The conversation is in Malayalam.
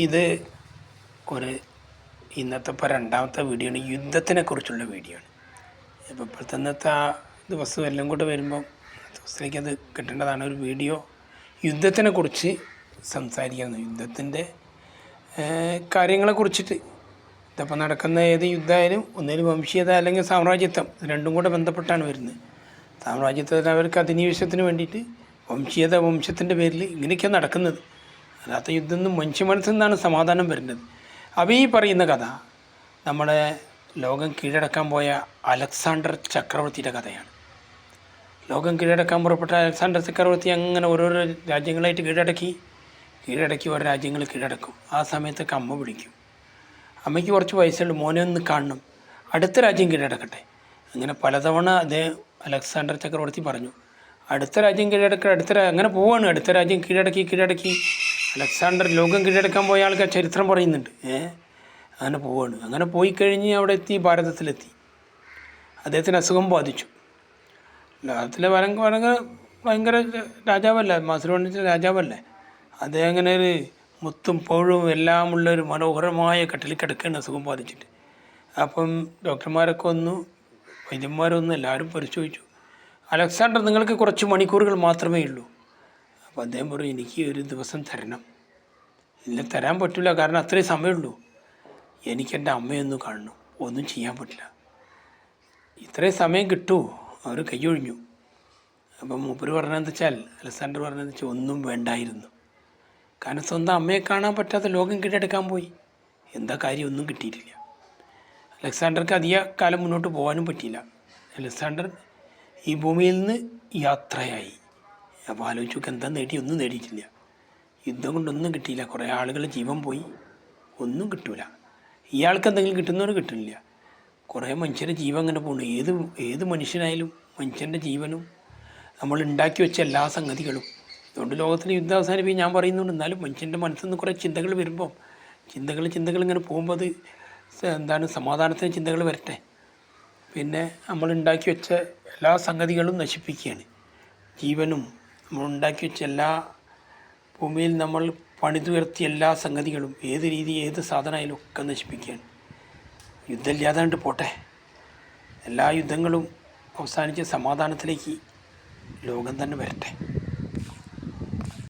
ഇത് ഒരു ഇന്നത്തെ ഇപ്പോൾ രണ്ടാമത്തെ വീഡിയോ ആണ്. യുദ്ധത്തിനെ കുറിച്ചുള്ള വീഡിയോ ആണ്. ഇപ്പോൾ ഇപ്പോഴത്തെ ഇന്നത്തെ ആ ദിവസം എല്ലാം കൂടെ വരുമ്പം ദിവസത്തേക്ക് അത് കിട്ടേണ്ടതാണ്. ഒരു വീഡിയോ യുദ്ധത്തിനെ കുറിച്ച് സംസാരിക്കുന്നത്, യുദ്ധത്തിൻ്റെ കാര്യങ്ങളെ കുറിച്ചിട്ട്. ഇതിപ്പോൾ നടക്കുന്ന ഏത് യുദ്ധമായാലും ഒന്നിൽ വംശീയത അല്ലെങ്കിൽ സാമ്രാജ്യത്വം, രണ്ടും കൂടെ ബന്ധപ്പെട്ടാണ് വരുന്നത്. സാമ്രാജ്യത്വത്തിൽ അവർക്ക് അധിനിവേശത്തിന് വേണ്ടിയിട്ട് വംശത്തിൻ്റെ പേരിൽ ഇങ്ങനെയൊക്കെയാണ് നടക്കുന്നത്. അല്ലാത്ത യുദ്ധം മനുഷ്യ മനസ്സിൽ നിന്നാണ് സമാധാനം വരുന്നത്. അപ്പോൾ ഈ പറയുന്ന കഥ നമ്മുടെ ലോകം കീഴടക്കാൻ പോയ അലക്സാണ്ടർ ചക്രവർത്തിയുടെ കഥയാണ്. ലോകം കീഴടക്കാൻ പുറപ്പെട്ട അലക്സാണ്ടർ ചക്രവർത്തി അങ്ങനെ ഓരോരോ രാജ്യങ്ങളായിട്ട് കീഴടക്കി ഓരോ രാജ്യങ്ങൾ കീഴടക്കും. ആ സമയത്തൊക്കെ അമ്മ വിളിക്കും. അമ്മയ്ക്ക് കുറച്ച് വയസ്സുണ്ട്, മോനെ ഒന്ന് കാണണം, അടുത്ത രാജ്യം കീഴടക്കട്ടെ. അങ്ങനെ പലതവണ അലക്സാണ്ടർ ചക്രവർത്തി പറഞ്ഞു, അടുത്ത രാജ്യം കീഴടക്കുക, അങ്ങനെ പോവാണ്. അടുത്ത രാജ്യം കീഴടക്കി അലക്സാണ്ടർ ലോകം കീഴടക്കാൻ പോയ ആൾക്ക് ചരിത്രം പറയുന്നുണ്ട്. അങ്ങനെ പോവാണ്. അങ്ങനെ പോയി കഴിഞ്ഞ് അവിടെ എത്തി, ഭാരതത്തിലെത്തി. അദ്ദേഹത്തിന് അസുഖം ബാധിച്ചു. ലോകത്തിലെ ഭയങ്കര രാജാവല്ലേ, മാസുരവണ്ണിച്ച രാജാവല്ലേ. അദ്ദേഹം അങ്ങനെ ഒരു മുത്തും പൗഴും എല്ലാമുള്ളൊരു മനോഹരമായ കട്ടിൽ കിടക്കുകയാണ് അസുഖം ബാധിച്ചിട്ട്. അപ്പം ഡോക്ടർമാരൊക്കെ വന്നു, വൈദ്യന്മാരൊന്നും എല്ലാവരും പരിശോധിച്ചു. അലക്സാണ്ടർ, നിങ്ങൾക്ക് കുറച്ച് മണിക്കൂറുകൾ മാത്രമേ ഉള്ളൂ. അപ്പോൾ അദ്ദേഹം പറയും, എനിക്ക് ഒരു ദിവസം തരണം. ഇല്ല, തരാൻ പറ്റില്ല, കാരണം അത്രയും സമയമുള്ളൂ. എനിക്കെൻ്റെ അമ്മയൊന്നും കാണണം, ഒന്നും ചെയ്യാൻ പറ്റില്ല. ഇത്രയും സമയം കിട്ടുമോ? അവർ കൈയൊഴിഞ്ഞു. അപ്പം മൂപ്പര് പറഞ്ഞതെന്ന് വെച്ചാൽ, അലക്സാണ്ടർ പറഞ്ഞതെന്ന് വെച്ചാൽ, ഒന്നും വേണ്ടായിരുന്നു. കാരണം സ്വന്തം അമ്മയെ കാണാൻ പറ്റാത്ത ലോകം കീഴടക്കാൻ പോയി. എന്താ കാര്യം? ഒന്നും കിട്ടിയിട്ടില്ല. അലക്സാണ്ടർക്ക് അധിക കാലം മുന്നോട്ട് പോകാനും പറ്റിയില്ല. അലക്സാണ്ടർ ഈ ഭൂമിയിൽ നിന്ന് യാത്രയായി. അപ്പോൾ ആലോചിച്ചു, എന്താ നേടി? ഒന്നും നേടിയിട്ടില്ല. യുദ്ധം കൊണ്ടൊന്നും കിട്ടിയില്ല. കുറേ ആളുകൾ ജീവൻ പോയി, ഒന്നും കിട്ടില്ല. ഇയാൾക്ക് എന്തെങ്കിലും കിട്ടുന്നവർ കിട്ടില്ല. കുറേ മനുഷ്യരുടെ ജീവൻ അങ്ങനെ പോകുന്നു. ഏത് മനുഷ്യനായാലും മനുഷ്യൻ്റെ ജീവനും നമ്മൾ ഉണ്ടാക്കി വെച്ച എല്ലാ സംഗതികളും. അതുകൊണ്ട് ലോകത്തിലെ യുദ്ധം അവസാനിപ്പിക്കാൻ ഞാൻ പറയുന്നുണ്ട്. എന്നാലും മനുഷ്യൻ്റെ മനസ്സിൽ നിന്ന് കുറേ ചിന്തകൾ വരുമ്പം ചിന്തകൾ ഇങ്ങനെ പോകുമ്പോൾ അത് സമാധാനത്തിന് ചിന്തകൾ വരട്ടെ. പിന്നെ നമ്മൾ ഉണ്ടാക്കി വെച്ച എല്ലാ സംഗതികളും നശിപ്പിക്കുകയാണ്. ജീവനും നമ്മൾ ഉണ്ടാക്കി വെച്ച എല്ലാ ഭൂമിയിൽ നമ്മൾ പണിതുയർത്തിയ എല്ലാ സംഗതികളും, ഏത് സാധനമായാലും ഒക്കെ നശിപ്പിക്കുകയാണ്. യുദ്ധമില്ലാതാണ്ട് പോട്ടെ. എല്ലാ യുദ്ധങ്ങളും അവസാനിച്ച് സമാധാനത്തിലേക്ക് ലോകം തന്നെ വരട്ടെ.